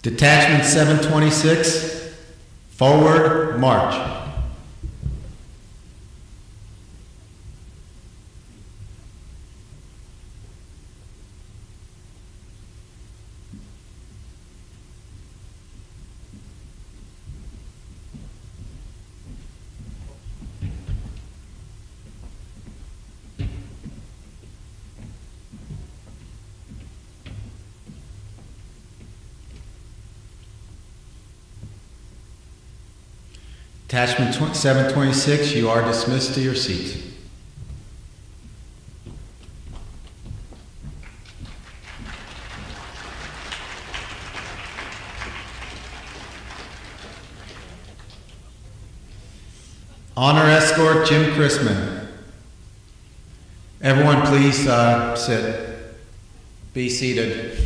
Detachment 726, forward march. Detachment 726, you are dismissed to your seats. Honor Escort Jim Chrisman. Everyone please sit. Be seated.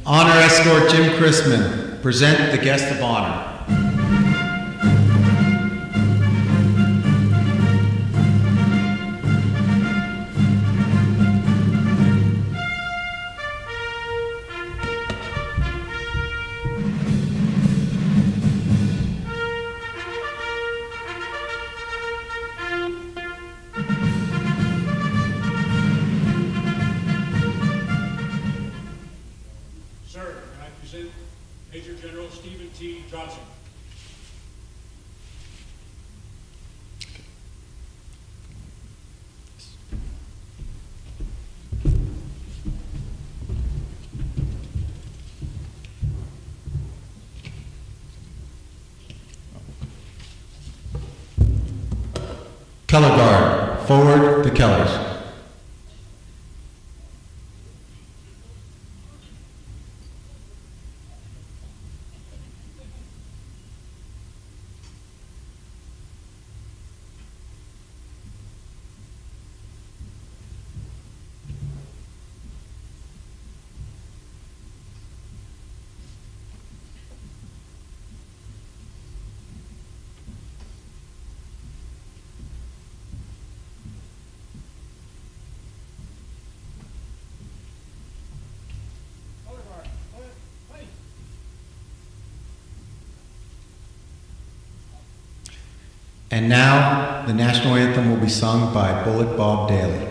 Honor Escort Jim Chrisman, present the guest of honor. Major General Stephen T. Johnson. Color guard, forward the colors. And now, the national anthem will be sung by Bullet Bob Daly.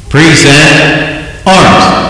Present arms.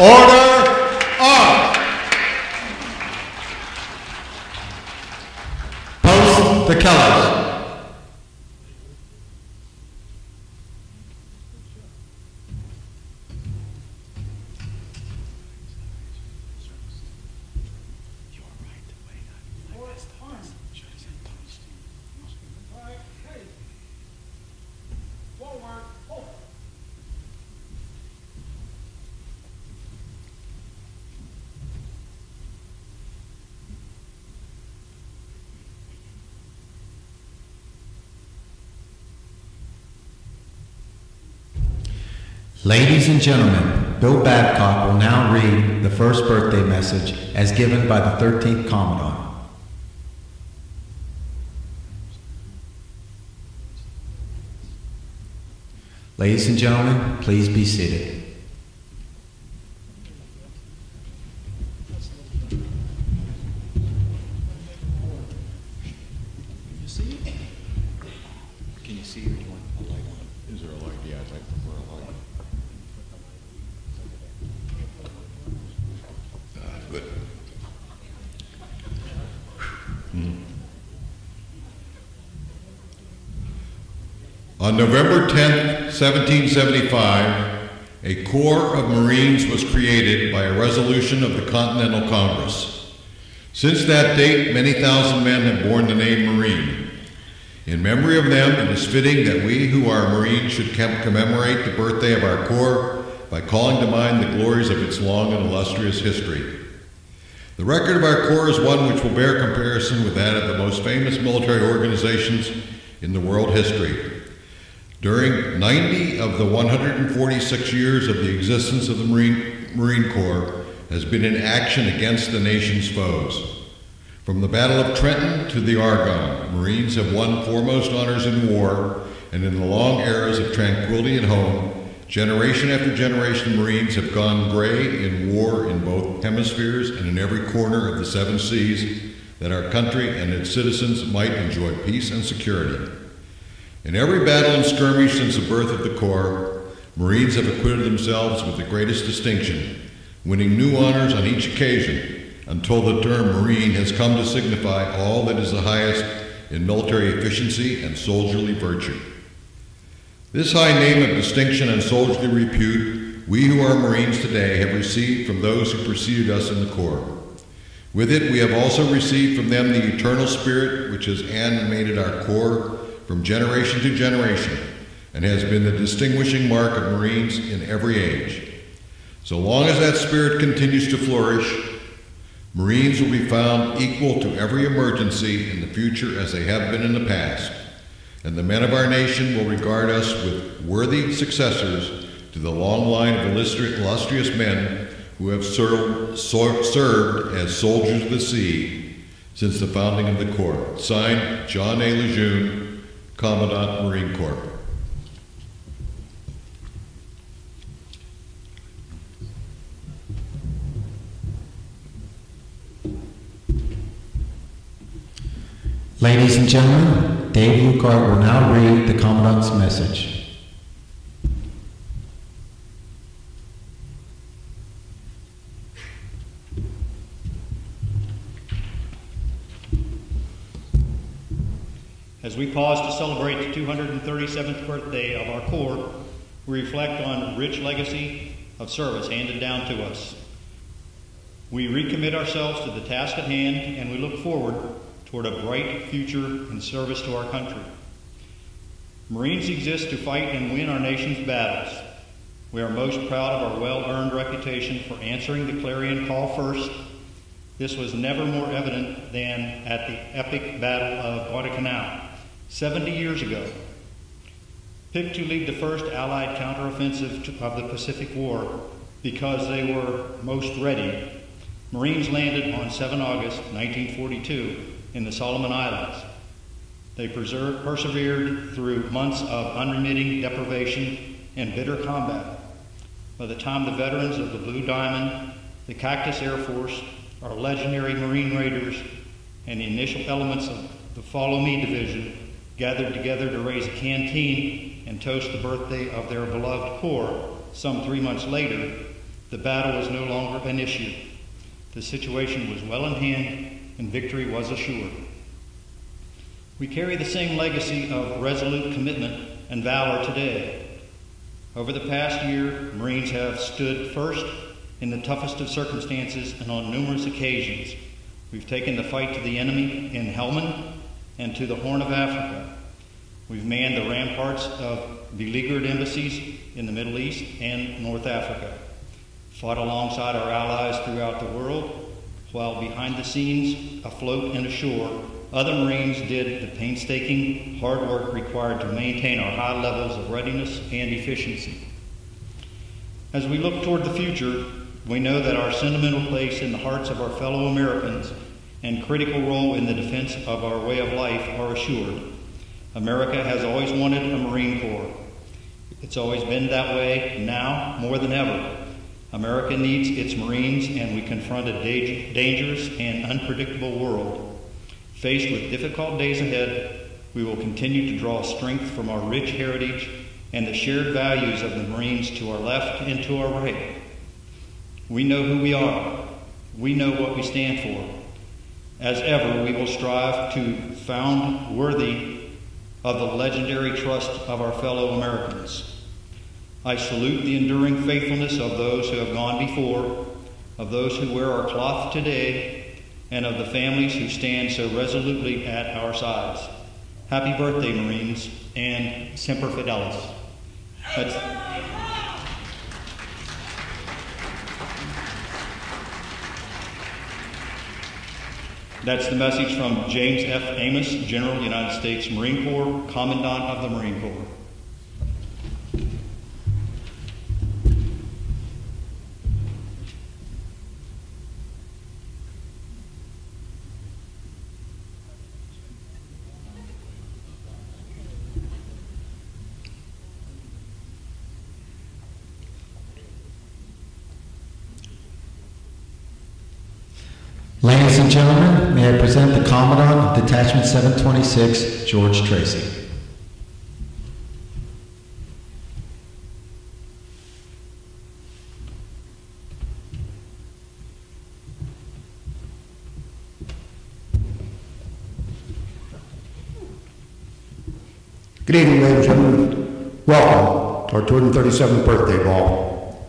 Order up. Post the colors. Ladies and gentlemen, Bill Babcock will now read the first birthday message as given by the 13th Commandant. Ladies and gentlemen, please be seated. see or do you want a light on? Is there a light? Yeah, I prefer a light. Good. On November 10th, 1775, a Corps of Marines was created by a resolution of the Continental Congress. Since that date, many thousand men have borne the name Marine. In memory of them, it is fitting that we who are Marines should commemorate the birthday of our Corps by calling to mind the glories of its long and illustrious history. The record of our Corps is one which will bear comparison with that of the most famous military organizations in the world history. During 90 of the 146 years of the existence of the Marine Corps has been in action against the nation's foes. From the Battle of Trenton to the Argonne, Marines have won foremost honors in war, and in the long eras of tranquility at home, generation after generation of Marines have gone gray in war in both hemispheres and in every corner of the 7 seas, that our country and its citizens might enjoy peace and security. In every battle and skirmish since the birth of the Corps, Marines have acquitted themselves with the greatest distinction, winning new honors on each occasion, until the term Marine has come to signify all that is the highest in military efficiency and soldierly virtue. This high name of distinction and soldierly repute, we who are Marines today have received from those who preceded us in the Corps. With it, we have also received from them the eternal spirit which has animated our Corps from generation to generation and has been the distinguishing mark of Marines in every age. So long as that spirit continues to flourish, Marines will be found equal to every emergency in the future as they have been in the past, and the men of our nation will regard us with worthy successors to the long line of illustrious men who have served as soldiers of the sea since the founding of the Corps. Signed, John A. Lejeune, Commandant, Marine Corps. Ladies and gentlemen, Dave Lukart will now read the Commandant's message. As we pause to celebrate the 237th birthday of our Corps, we reflect on the rich legacy of service handed down to us. We recommit ourselves to the task at hand, and we look forward toward a bright future in service to our country. Marines exist to fight and win our nation's battles. We are most proud of our well-earned reputation for answering the clarion call first. This was never more evident than at the epic Battle of Guadalcanal 70 years ago. Picked to lead the first Allied counteroffensive of the Pacific War because they were most ready, Marines landed on 7 August 1942 in the Solomon Islands. They persevered through months of unremitting deprivation and bitter combat. By the time the veterans of the Blue Diamond, the Cactus Air Force, our legendary Marine Raiders, and the initial elements of the Follow Me Division gathered together to raise a canteen and toast the birthday of their beloved Corps, some 3 months later, the battle was no longer an issue. The situation was well in hand, and victory was assured. We carry the same legacy of resolute commitment and valor today. Over the past year, Marines have stood first in the toughest of circumstances and on numerous occasions. We've taken the fight to the enemy in Helmand and to the Horn of Africa. We've manned the ramparts of beleaguered embassies in the Middle East and North Africa, fought alongside our allies throughout the world, while behind the scenes, afloat and ashore, other Marines did the painstaking, hard work required to maintain our high levels of readiness and efficiency. As we look toward the future, we know that our sentimental place in the hearts of our fellow Americans and critical role in the defense of our way of life are assured. America has always wanted a Marine Corps. It's always been that way, now more than ever. America needs its Marines, and we confront a dangerous and unpredictable world. Faced with difficult days ahead, we will continue to draw strength from our rich heritage and the shared values of the Marines to our left and to our right. We know who we are. We know what we stand for. As ever, we will strive to found worthy of the legendary trust of our fellow Americans. I salute the enduring faithfulness of those who have gone before, of those who wear our cloth today, and of the families who stand so resolutely at our sides. Happy birthday, Marines, and Semper Fidelis. That's the message from James F. Amos, General, United States Marine Corps, Commandant of the Marine Corps. Ladies and gentlemen, may I present the Commandant of Detachment 726, George Tracy. Good evening, ladies and gentlemen. Welcome to our 237th birthday ball.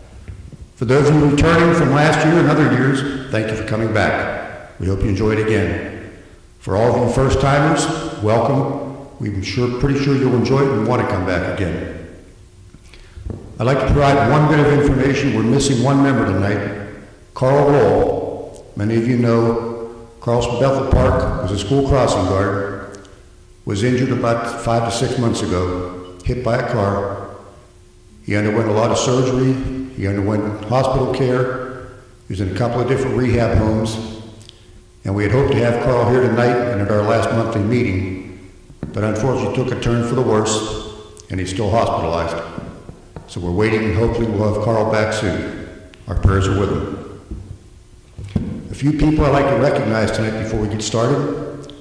For those of you returning from last year and other years, thank you for coming back. We hope you enjoy it again. For all of you first-timers, welcome. We're pretty sure you'll enjoy it and want to come back again. I'd like to provide one bit of information. We're missing one member tonight, Carl Roll. Many of you know Carl's from Bethel Park, was a school crossing guard, was injured about 5 to 6 months ago, hit by a car. He underwent a lot of surgery. He underwent hospital care. He was in a couple of different rehab homes. And we had hoped to have Carl here tonight and at our last monthly meeting, but unfortunately took a turn for the worse, and he's still hospitalized. So we're waiting, and hopefully we'll have Carl back soon. Our prayers are with him. A few people I'd like to recognize tonight before we get started.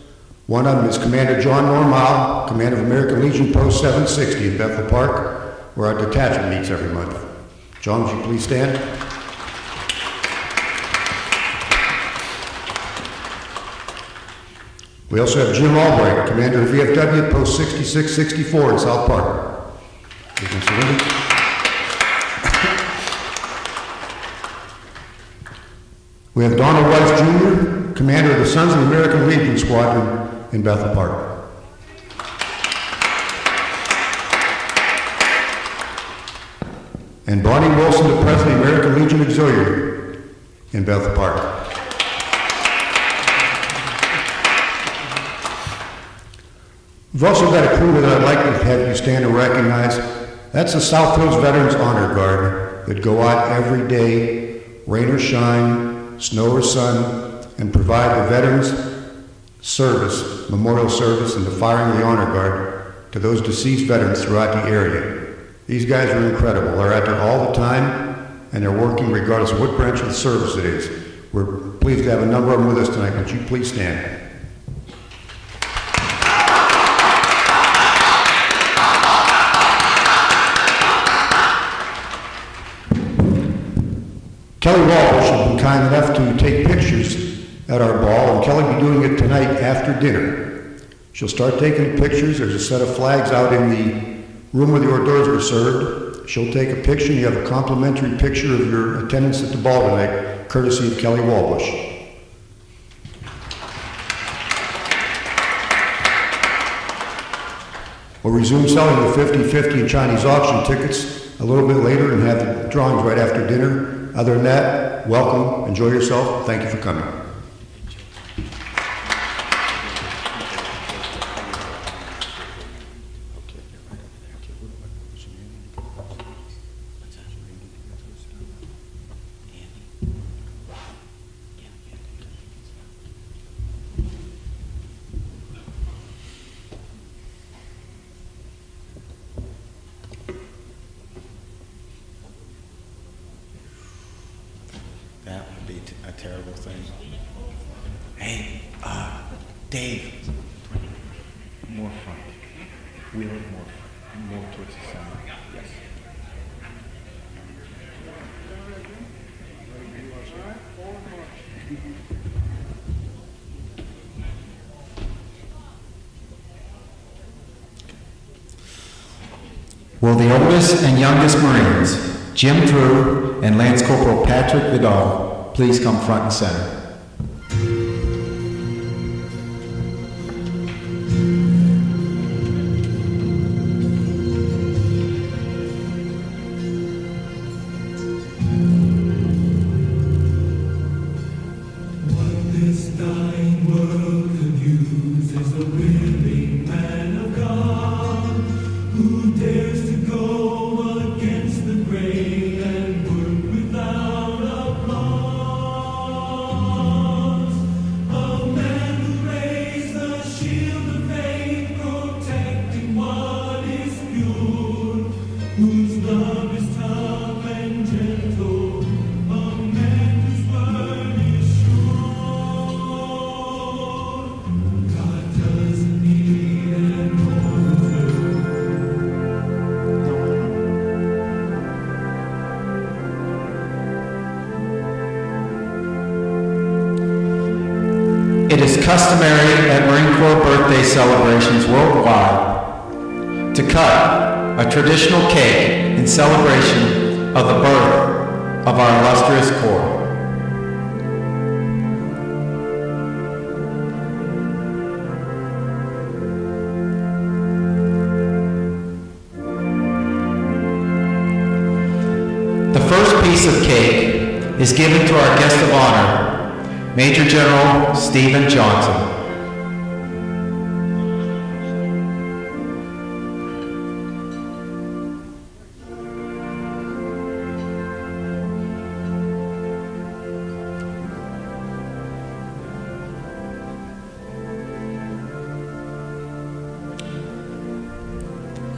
One of them is Commander John Normal, Commander of American Legion Post 760 in Bethel Park, where our detachment meets every month. John, would you please stand? We also have Jim Albright, Commander of VFW Post 6664 in South Park. We have Donald Rice Jr., Commander of the Sons of the American Legion Squadron in Bethel Park. And Bonnie Wilson, the President of the American Legion Auxiliary in Bethel Park. We've also got a crew that I'd like to have you stand and recognize. That's the South Hills Veterans Honor Guard that go out every day, rain or shine, snow or sun, and provide the veterans service, memorial service, and the firing of the honor guard to those deceased veterans throughout the area. These guys are incredible. They're out there all the time, and they're working regardless of what branch of the service it is. We're pleased to have a number of them with us tonight. Would you please stand? Kelly Walsh has been kind enough to take pictures at our ball, and Kelly will be doing it tonight after dinner. She'll start taking pictures. There's a set of flags out in the room where the hors d'oeuvres were served. She'll take a picture, and you have a complimentary picture of your attendance at the ball tonight, courtesy of Kelly Walsh. We'll resume selling the 50/50 and Chinese auction tickets a little bit later and have the drawings right after dinner. Other than that, welcome, enjoy yourself, thank you for coming. That would be a terrible thing. Hey, Dave. More fun. Wheel it more towards the center. Yes. Will the oldest and youngest Marines, Jim Drew and Lance Corporal Patrick Vidal, please come front and center? It is customary at Marine Corps birthday celebrations worldwide to cut a traditional cake in celebration of the birth of our illustrious Corps. The first piece of cake is given to our guest of honor, Major General Stephen Johnson.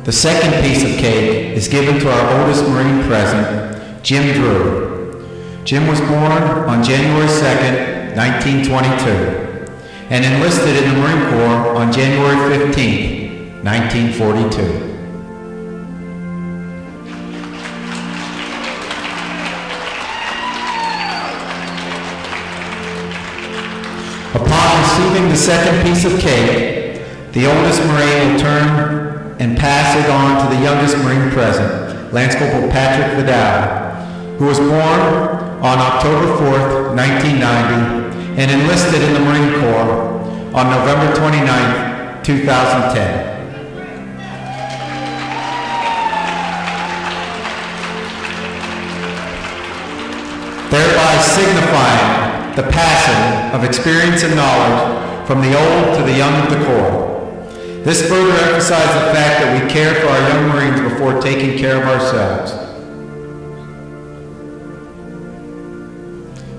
The second piece of cake is given to our oldest Marine present, Jim Drew. Jim was born on January 2nd, 1922, and enlisted in the Marine Corps on January 15, 1942. Upon receiving the second piece of cake, the oldest Marine will turn and pass it on to the youngest Marine present, Lance Corporal Patrick Vidal, who was born on October 4th, 1990, and enlisted in the Marine Corps on November 29th, 2010. Thereby signifying the passing of experience and knowledge from the old to the young of the Corps. This further emphasizes the fact that we care for our young Marines before taking care of ourselves.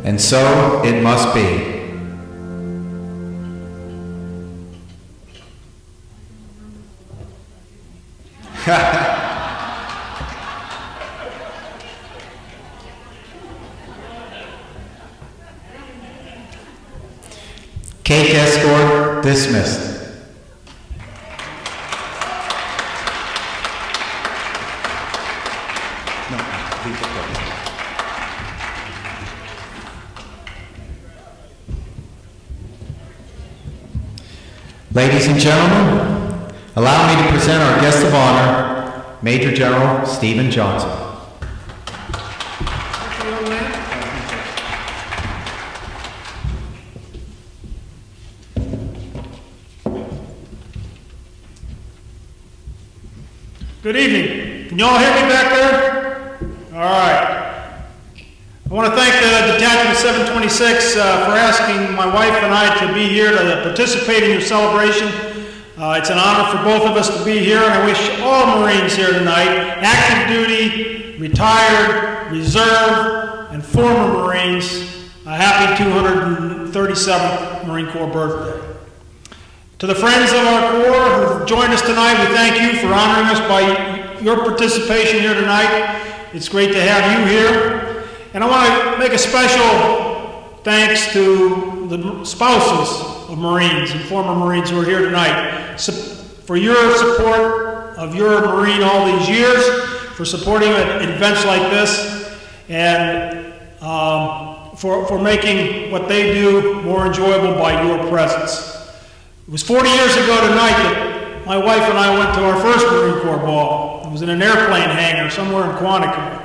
And so it must be. Cake escort dismissed. Ladies and gentlemen, allow me to present our guest of honor, Major General Stephen Johnson. Good evening. Can you all hear me back there? All right. I want to thank the Detachment 726 for asking my wife and I to be here to participate in your celebration. It's an honor for both of us to be here, and I wish all Marines here tonight, active duty, retired, reserve, and former Marines, a happy 237th Marine Corps birthday. To the friends of our Corps who've joined us tonight, we thank you for honoring us by your participation here tonight. It's great to have you here. And I want to make a special thanks to the spouses of Marines and former Marines who are here tonight. for your support of your Marine all these years, for supporting events like this, and for making what they do more enjoyable by your presence. It was 40 years ago tonight that my wife and I went to our first Marine Corps ball. It was in an airplane hangar somewhere in Quantico.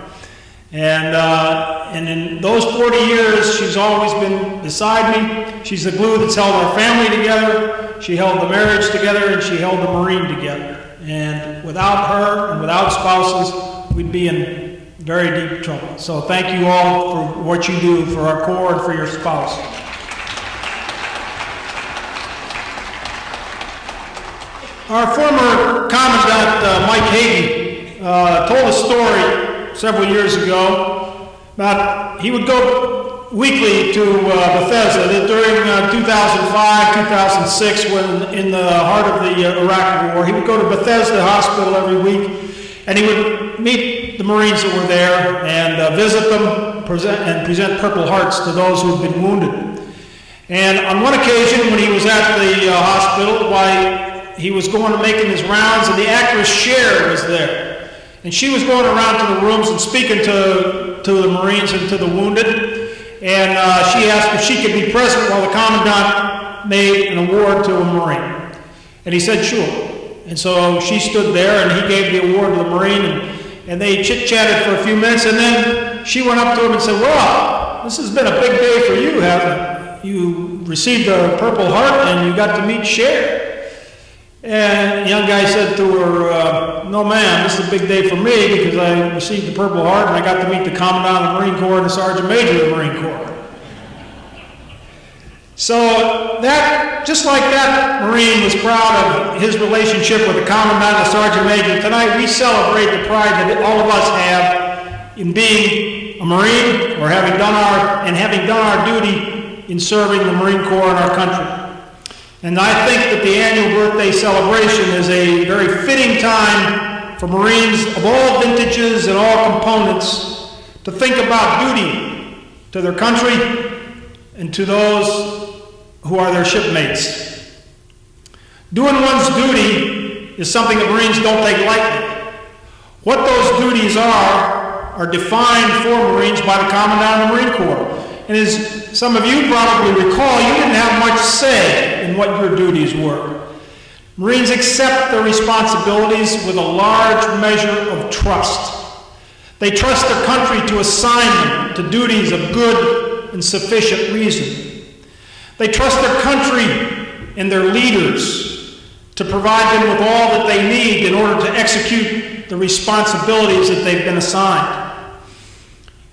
And in those 40 years, she's always been beside me. She's the glue that's held our family together. She held the marriage together, and she held the Marine together. And without her and without spouses, we'd be in very deep trouble. So thank you all for what you do for our Corps and for your spouse. Our former Commandant, Mike Hayden, told a story several years ago about he would go weekly to Bethesda during 2005, 2006, when in the heart of the Iraq War. He would go to Bethesda Hospital every week, and he would meet the Marines that were there and visit them and present Purple Hearts to those who had been wounded. And on one occasion, when he was at the hospital, he was going to making his rounds, and the actress Cher was there. And she was going around to the rooms and speaking to the Marines and to the wounded. And she asked if she could be present while the Commandant made an award to a Marine. And he said, sure. And so she stood there, and he gave the award to the Marine, and they chit-chatted for a few minutes, and then she went up to him and said, well, this has been a big day for you, haven't you? You received a Purple Heart, and you got to meet Cher. And the young guy said to her, no ma'am, this is a big day for me because I received the Purple Heart and I got to meet the Commandant of the Marine Corps and the Sergeant Major of the Marine Corps. So that, just like that Marine was proud of his relationship with the Commandant and the Sergeant Major, tonight we celebrate the pride that all of us have in being a Marine or having done our duty in serving the Marine Corps in our country. And I think that the annual birthday celebration is a very fitting time for Marines of all vintages and all components to think about duty to their country and to those who are their shipmates. Doing one's duty is something that Marines don't take lightly. What those duties are defined for Marines by the Commandant of the Marine Corps. And as some of you probably recall, you didn't have much say in what your duties were. Marines accept their responsibilities with a large measure of trust. They trust their country to assign them to duties of good and sufficient reason. They trust their country and their leaders to provide them with all that they need in order to execute the responsibilities that they've been assigned.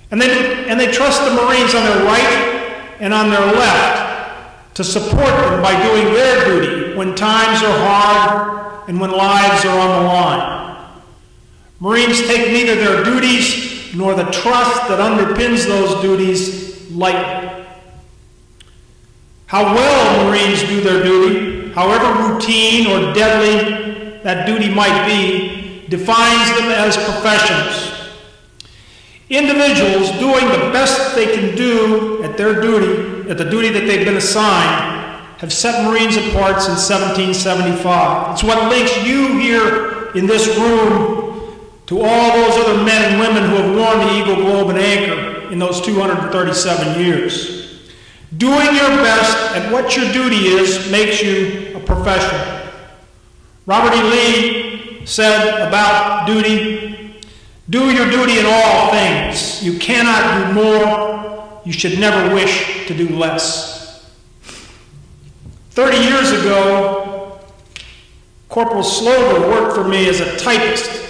And they trust the Marines on their right and on their left to support them by doing their duty when times are hard and when lives are on the line. Marines take neither their duties nor the trust that underpins those duties lightly. How well Marines do their duty, however routine or deadly that duty might be, defines them as professionals. Individuals doing the best they can do at their duty, at the duty that they've been assigned, have set Marines apart since 1775. It's what links you here in this room to all those other men and women who have worn the Eagle, Globe, and Anchor in those 237 years. Doing your best at what your duty is makes you a professional. Robert E. Lee said about duty, do your duty in all things. You cannot do more. You should never wish to do less. 30 years ago, Corporal Slover worked for me as a typist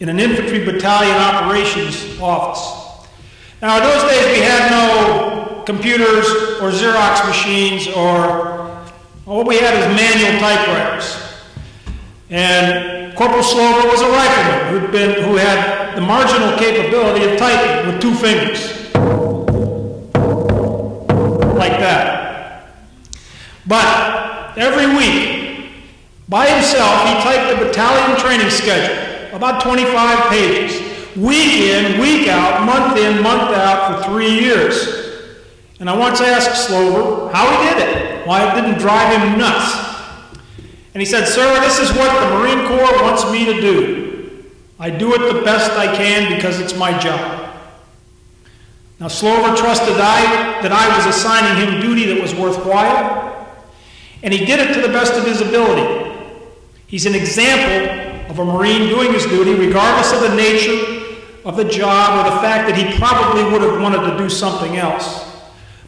in an infantry battalion operations office. Now, in those days, we had no computers or Xerox machines, or what we had is manual typewriters. And Corporal Slover was a rifleman who had the marginal capability of typing with 2 fingers. Like that. But every week, by himself, he typed the battalion training schedule, about 25 pages, week in, week out, month in, month out, for 3 years. And I once asked Slover how he did it, why it didn't drive him nuts. And he said, "Sir, this is what the Marine Corps wants me to do. I do it the best I can because it's my job." Now, Slover trusted that I was assigning him duty that was worthwhile, and he did it to the best of his ability. He's an example of a Marine doing his duty regardless of the nature of the job or the fact that he probably would have wanted to do something else.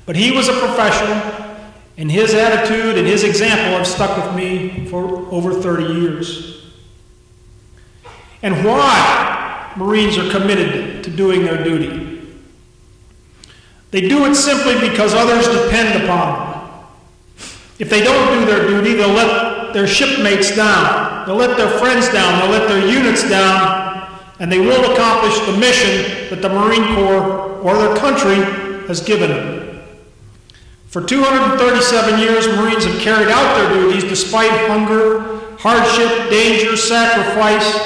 But he was a professional, and his attitude and his example have stuck with me for over 30 years. And why Marines are committed to doing their duty? They do it simply because others depend upon them. If they don't do their duty, they'll let their shipmates down. They'll let their friends down. They'll let their units down. And they won't accomplish the mission that the Marine Corps or their country has given them. For 237 years, Marines have carried out their duties despite hunger, hardship, danger, sacrifice,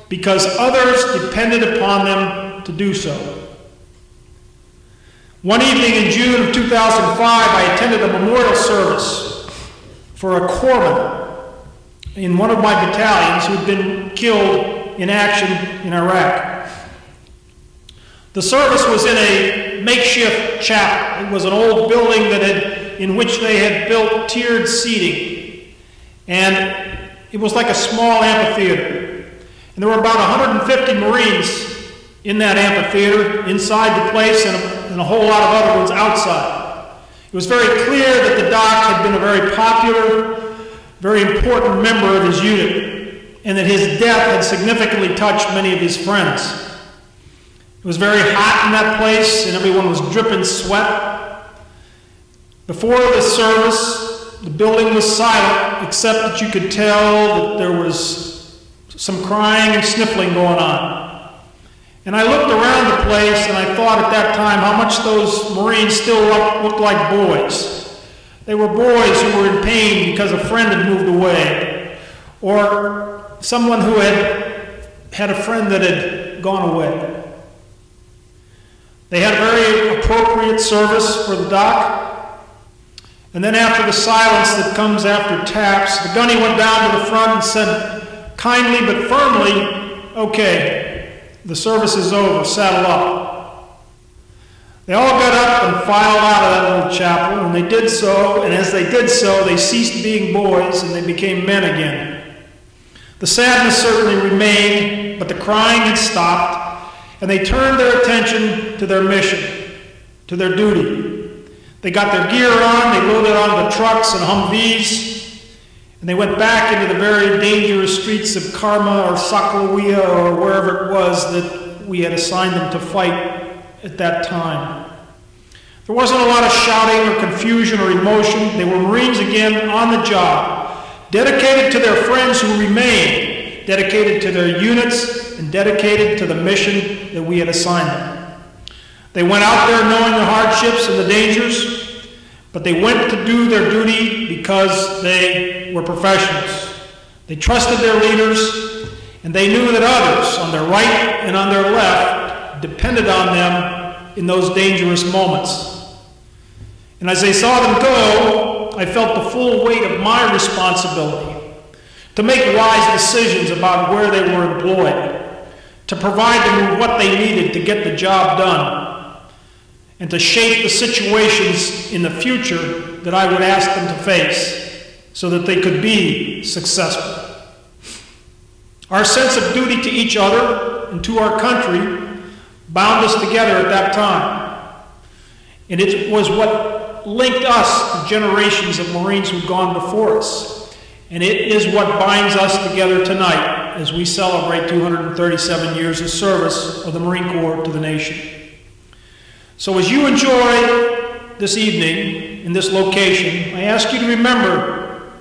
because others depended upon them to do so. One evening in June of 2005, I attended a memorial service for a corpsman in one of my battalions who had been killed in action in Iraq. The service was in a makeshift chapel. It was an old building in which they had built tiered seating, and it was like a small amphitheater. And there were about 150 Marines in that amphitheater, inside the place, and a whole lot of other ones outside. It was very clear that the doc had been a very popular, very important member of his unit, and that his death had significantly touched many of his friends. It was very hot in that place, and everyone was dripping sweat. Before the service, the building was silent, except that you could tell that there was some crying and sniffling going on. And I looked around the place, and I thought at that time how much those Marines still looked like boys. They were boys who were in pain because a friend had moved away, or someone who had a friend that had gone away. They had a very appropriate service for the doc. And then after the silence that comes after taps, the gunny went down to the front and said kindly but firmly, "Okay, the service is over, saddle up." They all got up and filed out of that little chapel, and they did so, and as they did so, they ceased being boys and they became men again. The sadness certainly remained, but the crying had stopped, and they turned their attention to their mission, to their duty. They got their gear on, they loaded onto trucks and Humvees, and they went back into the very dangerous streets of Karma or Sakhalin or wherever it was that we had assigned them to fight at that time. There wasn't a lot of shouting or confusion or emotion. They were Marines again on the job, dedicated to their friends who remained, dedicated to their units, and dedicated to the mission that we had assigned them. They went out there knowing the hardships and the dangers, but they went to do their duty because they were professionals. They trusted their leaders, and they knew that others on their right and on their left depended on them in those dangerous moments. And as they saw them go, I felt the full weight of my responsibility to make wise decisions about where they were employed, to provide them with what they needed to get the job done, and to shape the situations in the future that I would ask them to face so that they could be successful. Our sense of duty to each other and to our country bound us together at that time. And it was what linked us to generations of Marines who've gone before us. And it is what binds us together tonight as we celebrate 237 years of service of the Marine Corps to the nation. So as you enjoy this evening in this location, I ask you to remember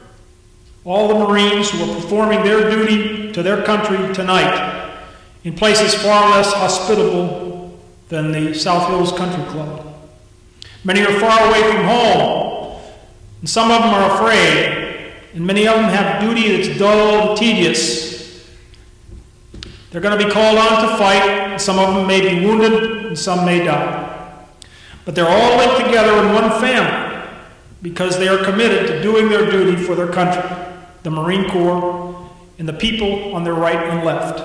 all the Marines who are performing their duty to their country tonight in places far less hospitable than the South Hills Country Club. Many are far away from home, and some of them are afraid, and many of them have duty that's dull and tedious. They're going to be called on to fight, and some of them may be wounded, and some may die. But they're all linked together in one family because they are committed to doing their duty for their country. the Marine Corps, and the people on their right and left.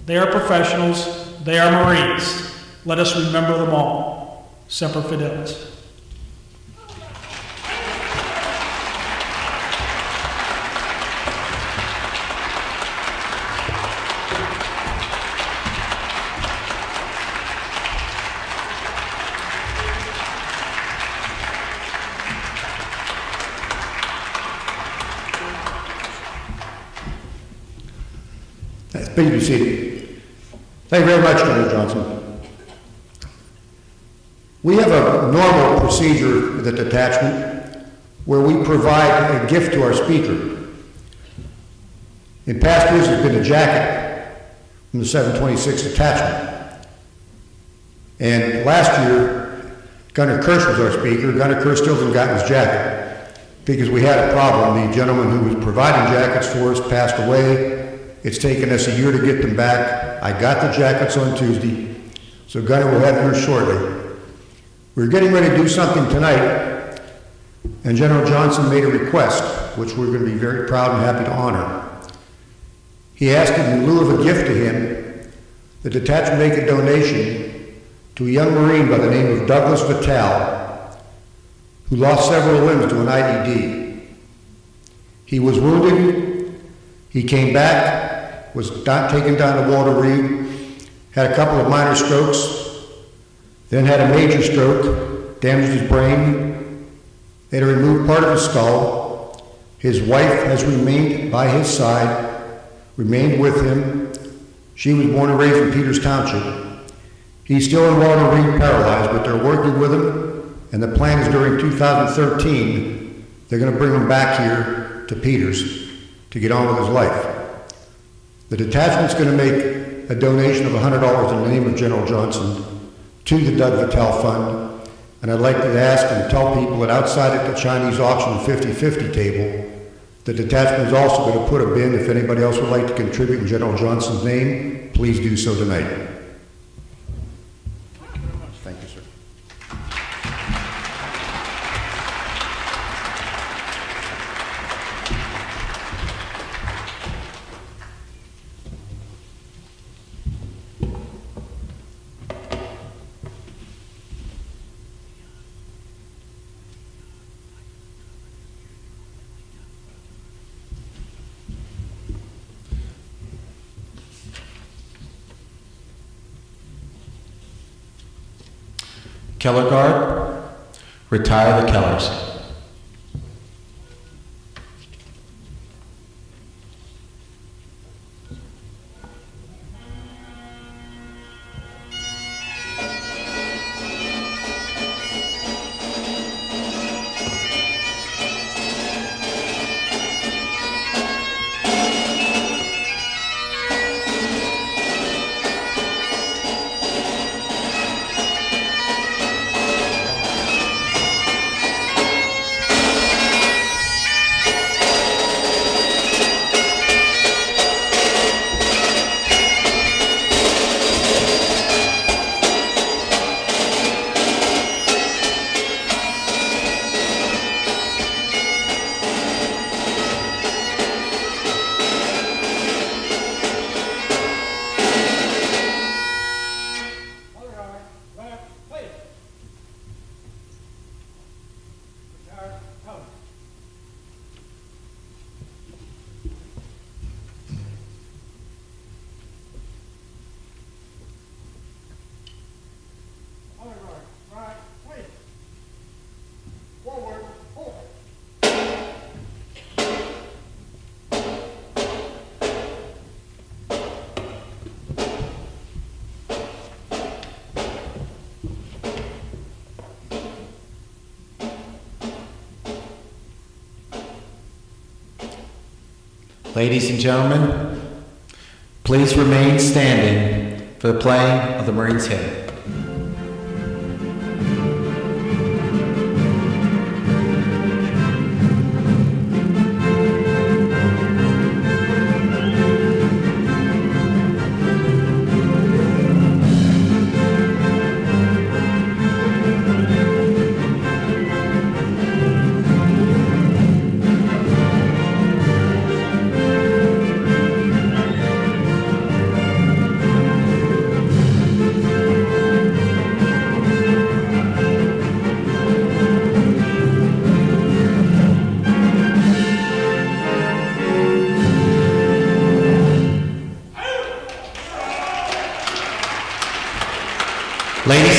They are professionals. They are Marines. Let us remember them all. Semper Fidelis. Please be seated. Thank you very much, General Johnson. We have a normal procedure with the detachment where we provide a gift to our speaker. In past years, it's been a jacket from the 726 detachment. And last year, Gunner Kirsch was our speaker. Gunner Kirsch still hasn't gotten his jacket because we had a problem. The gentleman who was providing jackets for us passed away. It's taken us a year to get them back. I got the jackets on Tuesday, so Gunner will have them here shortly. We're getting ready to do something tonight, and General Johnson made a request, which we're going to be very proud and happy to honor. He asked that in lieu of a gift to him, the detachment make a donation to a young Marine by the name of Douglas Vitale, who lost several limbs to an IED. He was wounded, he came back, was taken down to Walter Reed, had a couple of minor strokes, then had a major stroke, damaged his brain. They had to remove part of his skull. His wife has remained by his side, remained with him. She was born and raised in Peters Township. He's still in Walter Reed paralyzed, but they're working with him, and the plan is during 2013, they're going to bring him back here to Peters to get on with his life. The detachment's going to make a donation of $100 in the name of General Johnson to the Doug Vitale Fund. And I'd like to ask and tell people that outside at the Chinese auction 50-50 table, the detachment is also going to put a bin. If anybody else would like to contribute in General Johnson's name, please do so tonight. Thank you, sir. Keller Guard, retire the Kellers. Ladies and gentlemen, please remain standing for the playing of the Marines Hymn.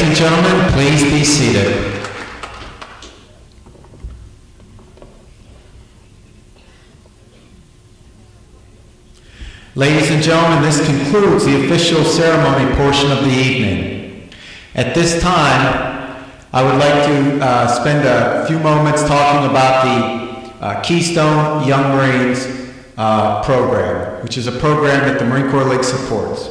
and gentlemen, please be seated. Ladies and gentlemen, this concludes the official ceremony portion of the evening. At this time, I would like to spend a few moments talking about the Keystone Young Marines program, which is a program that the Marine Corps League supports.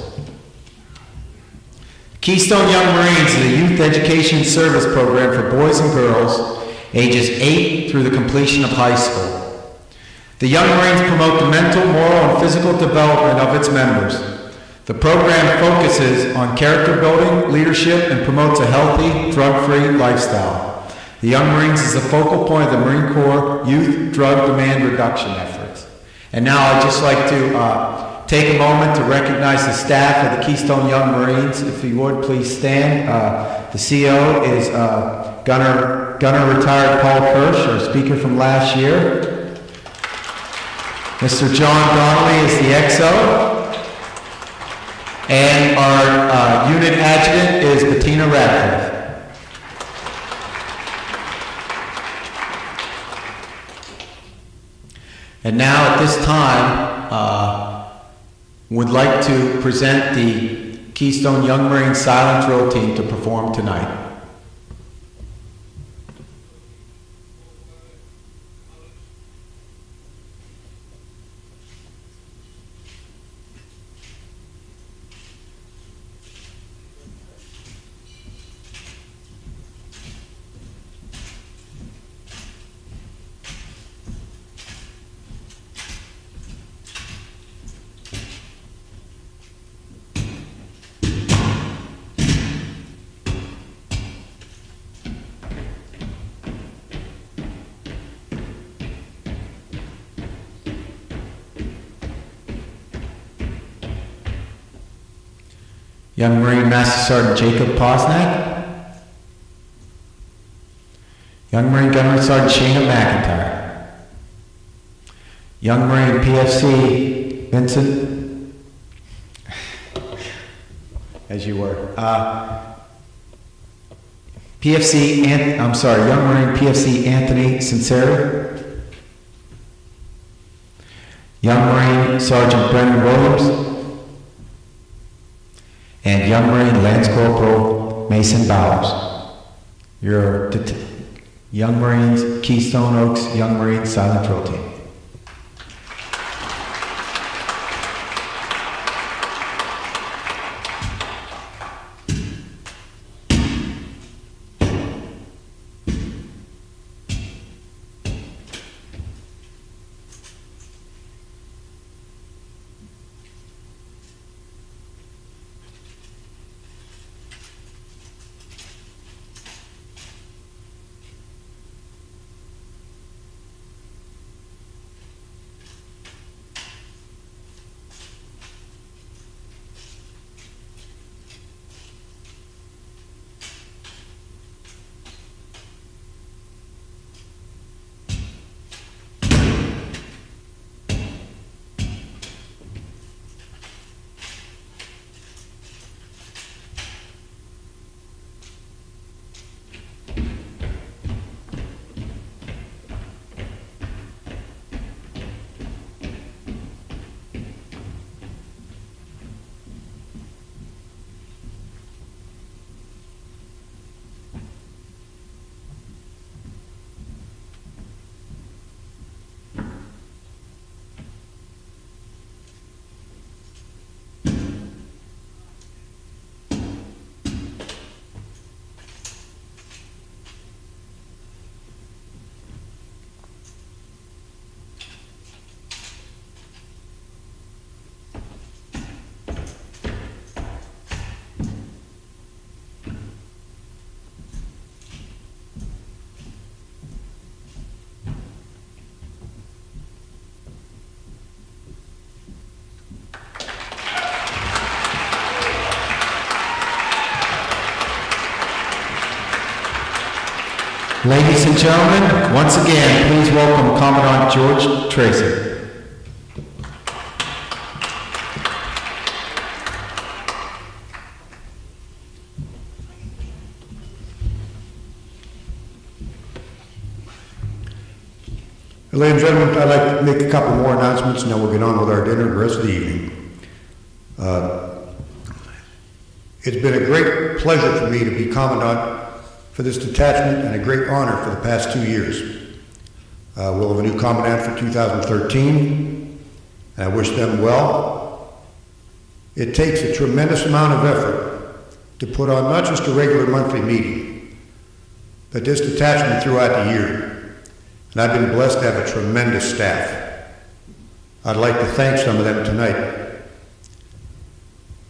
Keystone Young Marines is a youth education service program for boys and girls ages 8 through the completion of high school. The Young Marines promote the mental, moral, and physical development of its members. The program focuses on character building, leadership, and promotes a healthy, drug-free lifestyle. The Young Marines is the focal point of the Marine Corps youth drug demand reduction efforts. And now I'd just like to take a moment to recognize the staff of the Keystone Young Marines. If you would, please stand. The CEO is Gunner retired Paul Kirsch, our speaker from last year. Mr. John Donnelly is the XO. And our unit adjutant is Bettina Radcliffe. And now at this time, would like to present the Keystone Young Marine Silent Drill Team to perform tonight. Young Marine Master Sergeant Jacob Posnack. Young Marine Gunnery Sergeant Shana McIntyre. Young Marine PFC Vincent, as you were. Young Marine PFC Anthony Sinceri. Young Marine Sergeant Brendan Williams. And Young Marine Lance Corporal Mason Bowers. Your Young Marines, Keystone Oaks Young Marine Silent Drill Team. Ladies and gentlemen, once again, please welcome Commandant George Tracy. Ladies and gentlemen, I'd like to make a couple more announcements and then we'll get on with our dinner the rest of the evening. It's been a great pleasure for me to be Commandant for this detachment and a great honor for the past 2 years. We'll have a new Commandant for 2013, and I wish them well. It takes a tremendous amount of effort to put on not just a regular monthly meeting, but this detachment throughout the year. And I've been blessed to have a tremendous staff. I'd like to thank some of them tonight.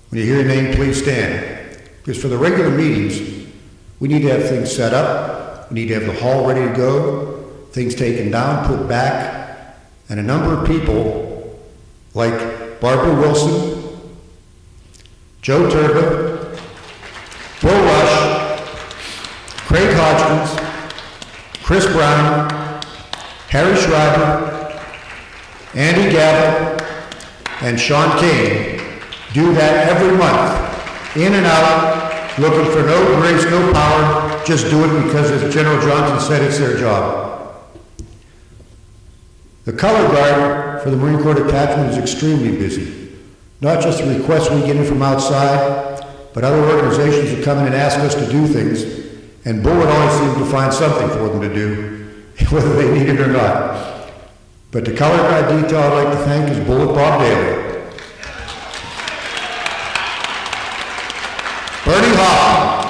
When you hear your name, please stand. Because for the regular meetings, we need to have things set up, we need to have the hall ready to go, things taken down, put back, and a number of people like Barbara Wilson, Joe Turba, Bill Rush, Craig Hodgkins, Chris Brown, Harry Schreiber, Andy Gavel, and Sean Kane do that every month, in and out, looking for no grace, no power, just do it because, as General Johnson said, it's their job. The color guard for the Marine Corps Detachment is extremely busy. Not just the requests we get in from outside, but other organizations that come in and ask us to do things, and Bullet always seems to find something for them to do, whether they need it or not. But the color guard detail I'd like to thank is Bullet Bob Daly, Bernie Hoffman.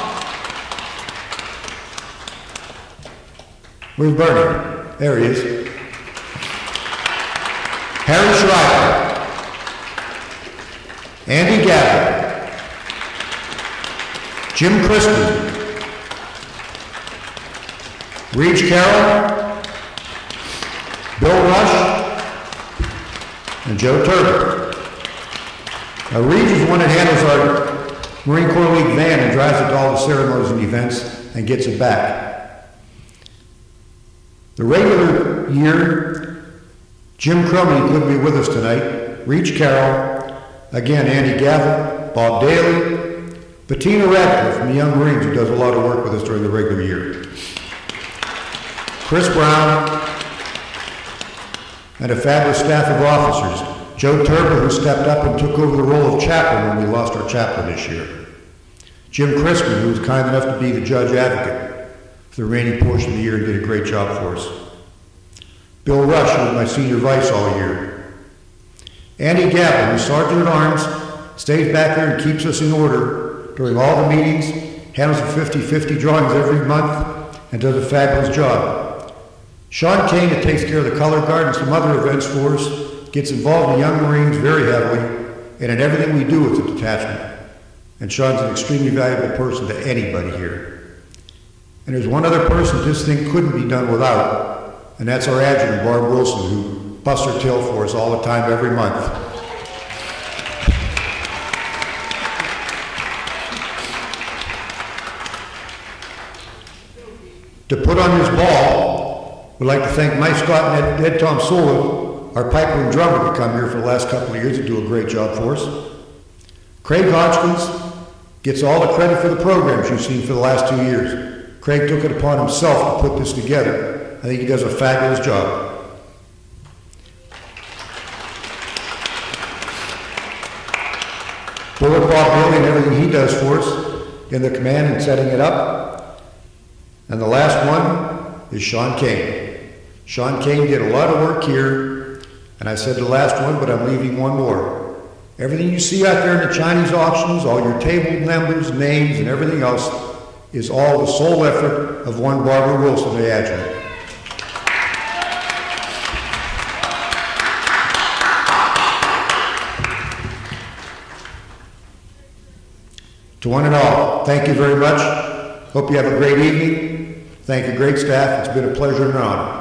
Where's Bernie? There he is. Harry Schreiber, Andy Gabbard, Jim Crispin, Reach Carroll, Bill Rush, and Joe Turber. Now, Reach is the one that handles our Marine Corps League van and drives it to all the ceremonies and events and gets it back. The regular year, Jim Crumley couldn't be with us tonight, Reach Carroll, again Andy Gavitt, Bob Daly, Bettina Radcliffe from the Young Marines, who does a lot of work with us during the regular year, Chris Brown, and a fabulous staff of officers, Joe Turber, who stepped up and took over the role of chaplain when we lost our chaplain this year. Jim Crispin, who was kind enough to be the judge advocate for the remaining portion of the year and did a great job for us. Bill Rush, who was my senior vice all year. Andy Gabbard, who's Sergeant at Arms, stays back there and keeps us in order during all the meetings, handles the 50-50 drawings every month, and does a fabulous job. Sean Kane, that takes care of the color guard and some other events for us, gets involved in Young Marines very heavily and in everything we do with the detachment. And Sean's an extremely valuable person to anybody here. And there's one other person this thing couldn't be done without, and that's our adjutant, Barb Wilson, who busts her tail for us all the time, every month. To put on this ball, we'd like to thank Mike Scott and Ed Tom Sola, our piper and drummer, to come here for the last couple of years and do a great job for us. Craig Hodgkins gets all the credit for the programs you've seen for the last 2 years. Craig took it upon himself to put this together. I think he does a fabulous job. Bullet Bob Daly and everything he does for us in the command and setting it up. And the last one is Sean Kane. Sean Kane did a lot of work here. And I said the last one, but I'm leaving one more. Everything you see out there in the Chinese auctions, all your table numbers, names, and everything else, is all the sole effort of one Barbara Wilson, the adjutant. To one and all, thank you very much. Hope you have a great evening. Thank you, great staff. It's been a pleasure and an honor.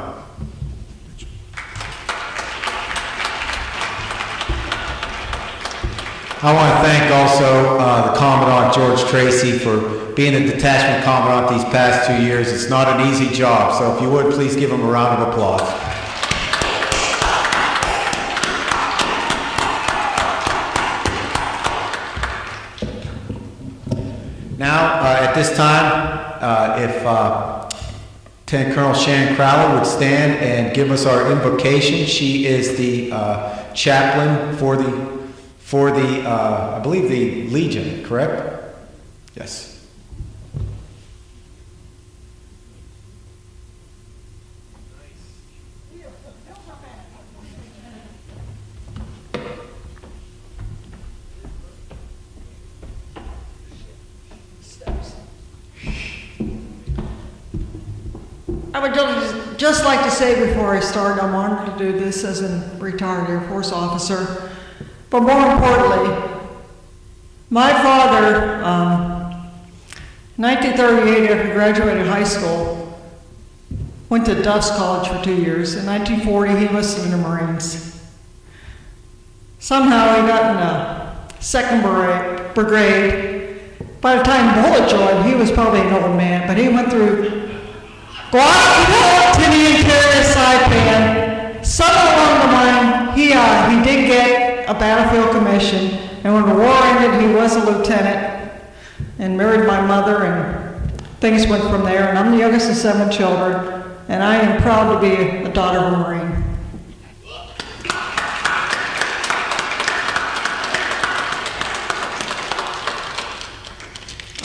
I want to thank also the Commandant George Tracy for being a detachment commandant these past 2 years. It's not an easy job, so if you would, please give him a round of applause. Now, at this time, if Lieutenant Colonel Shannon Crowley would stand and give us our invocation. She is the chaplain for the I believe the Legion, correct? Yes. I would just like to say before I start, I'm honored to do this as a retired Air Force officer. But more importantly, my father, 1938, after graduating high school, went to Duff's College for 2 years. In 1940, he enlisted in the Marines. Somehow he got in a 2nd Brigade. By the time Bullitt joined, he was probably an old man, but he went through Guadalcanal, Tinian, Paris, Saipan. Somewhere along the line, he did get a battlefield commission, and when the war ended, he was a lieutenant and married my mother, and things went from there. And I'm the youngest of 7 children, and I am proud to be a daughter of a Marine.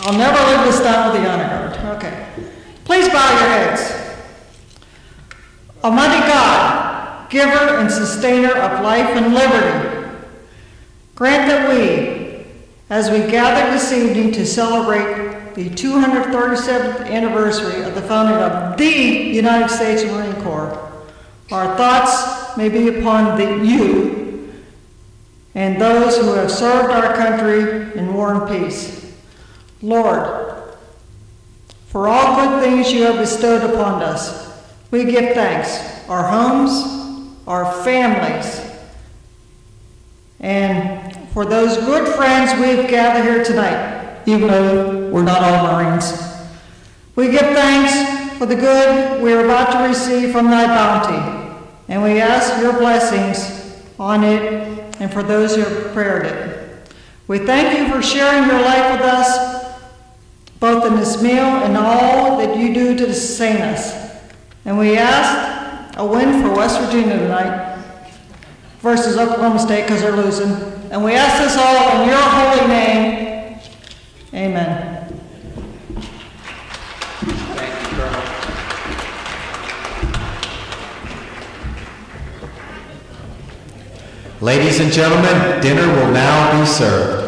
I'll never live this down with the honor guard. Okay. Please bow your heads. Almighty God, giver and sustainer of life and liberty, grant that we, as we gather this evening to celebrate the 237th anniversary of the founding of the United States Marine Corps, our thoughts may be upon you and those who have served our country in war and peace. Lord, for all good things you have bestowed upon us, we give thanks. Our homes, our families, and for those good friends we've gathered here tonight, even though we're not all Marines. We give thanks for the good we are about to receive from thy bounty, and we ask your blessings on it and for those who have prepared it. We thank you for sharing your life with us, both in this meal and all that you do to sustain us. And we ask a win for West Virginia tonight versus Oklahoma State because they're losing. And we ask this all in your holy name. Amen. Thank you, Colonel. Ladies and gentlemen, dinner will now be served.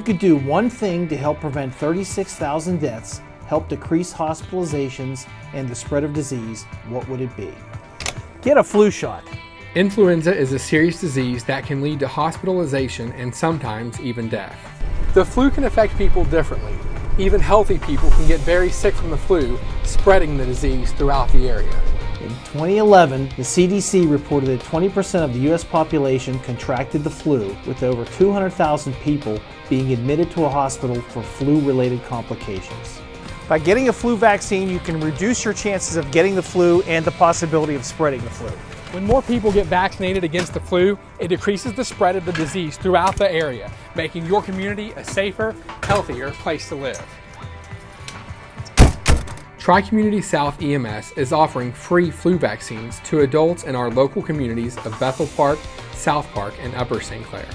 could do one thing to help prevent 36,000 deaths, help decrease hospitalizations and the spread of disease, what would it be? Get a flu shot. Influenza is a serious disease that can lead to hospitalization and sometimes even death. The flu can affect people differently. Even healthy people can get very sick from the flu, spreading the disease throughout the area. In 2011, the CDC reported that 20% of the U.S. population contracted the flu, with over 200,000 people being admitted to a hospital for flu-related complications. By getting a flu vaccine, you can reduce your chances of getting the flu and the possibility of spreading the flu. When more people get vaccinated against the flu, it decreases the spread of the disease throughout the area, making your community a safer, healthier place to live. Tri-Community South EMS is offering free flu vaccines to adults in our local communities of Bethel Park, South Park, and Upper St. Clair.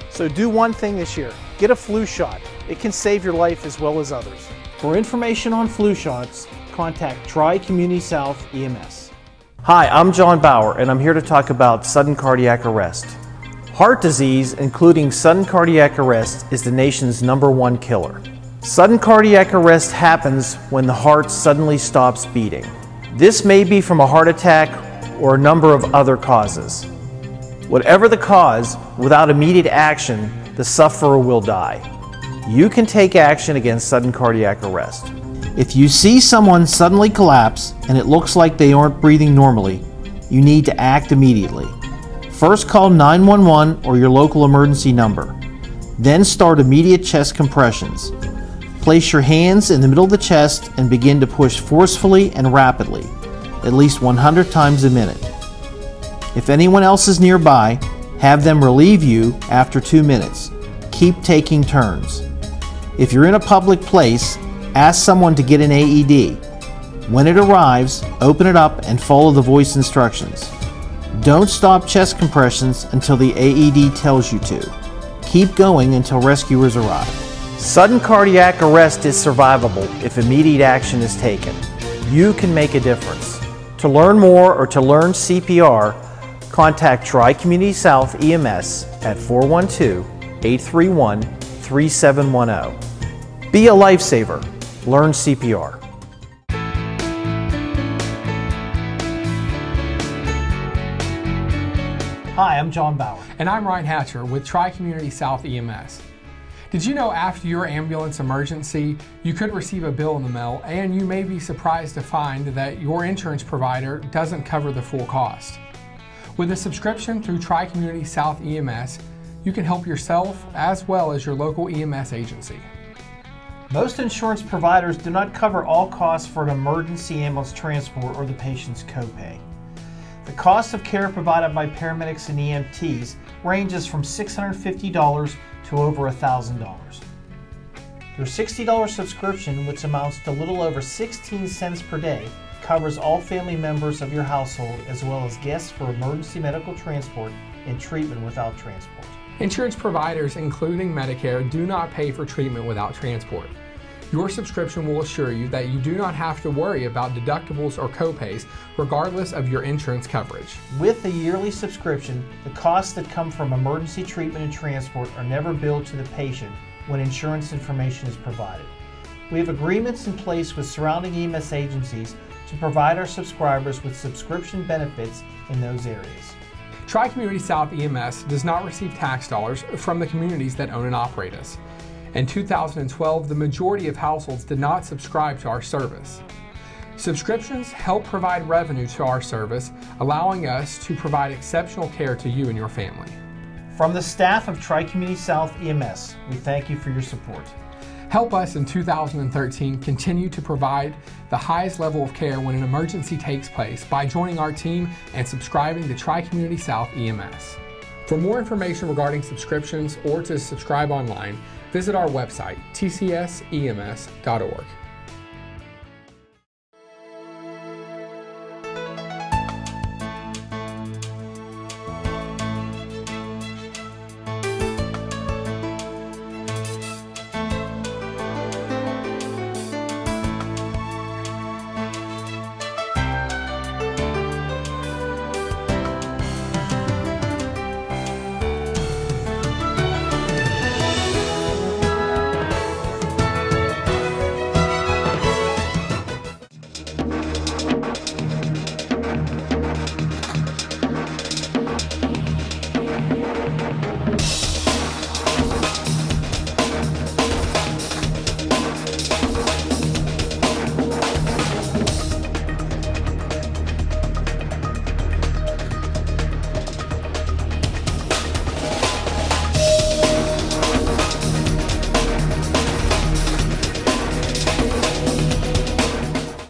So do one thing this year. Get a flu shot. It can save your life as well as others. For information on flu shots, contact Tri-Community South EMS. Hi, I'm John Bauer, and I'm here to talk about sudden cardiac arrest. Heart disease, including sudden cardiac arrest, is the nation's #1 killer. Sudden cardiac arrest happens when the heart suddenly stops beating. This may be from a heart attack or a number of other causes. Whatever the cause, without immediate action, the sufferer will die. You can take action against sudden cardiac arrest. If you see someone suddenly collapse and it looks like they aren't breathing normally, you need to act immediately. First call 911 or your local emergency number. Then start immediate chest compressions. Place your hands in the middle of the chest and begin to push forcefully and rapidly, at least 100 times a minute. If anyone else is nearby, have them relieve you after 2 minutes. Keep taking turns. If you're in a public place, ask someone to get an AED. When it arrives, open it up and follow the voice instructions. Don't stop chest compressions until the AED tells you to. Keep going until rescuers arrive. Sudden cardiac arrest is survivable if immediate action is taken. You can make a difference. To learn more or to learn CPR, contact Tri-Community South EMS at 412-831-3710. Be a lifesaver. Learn CPR. Hi, I'm John Bauer. And I'm Ryan Hatcher with Tri-Community South EMS. Did you know after your ambulance emergency, you could receive a bill in the mail, and you may be surprised to find that your insurance provider doesn't cover the full cost? With a subscription through Tri-Community South EMS, you can help yourself as well as your local EMS agency. Most insurance providers do not cover all costs for an emergency ambulance transport or the patient's copay. The cost of care provided by paramedics and EMTs ranges from $650 to over $1,000. Your $60 subscription, which amounts to a little over 16 cents per day, covers all family members of your household as well as guests for emergency medical transport and treatment without transport. Insurance providers, including Medicare, do not pay for treatment without transport. Your subscription will assure you that you do not have to worry about deductibles or copays, regardless of your insurance coverage. With a yearly subscription, the costs that come from emergency treatment and transport are never billed to the patient when insurance information is provided. We have agreements in place with surrounding EMS agencies to provide our subscribers with subscription benefits in those areas. Tri-Community South EMS does not receive tax dollars from the communities that own and operate us. In 2012, the majority of households did not subscribe to our service. Subscriptions help provide revenue to our service, allowing us to provide exceptional care to you and your family. From the staff of Tri-Community South EMS, we thank you for your support. Help us in 2013 continue to provide the highest level of care when an emergency takes place by joining our team and subscribing to Tri-Community South EMS. For more information regarding subscriptions or to subscribe online, visit our website, tcsems.org.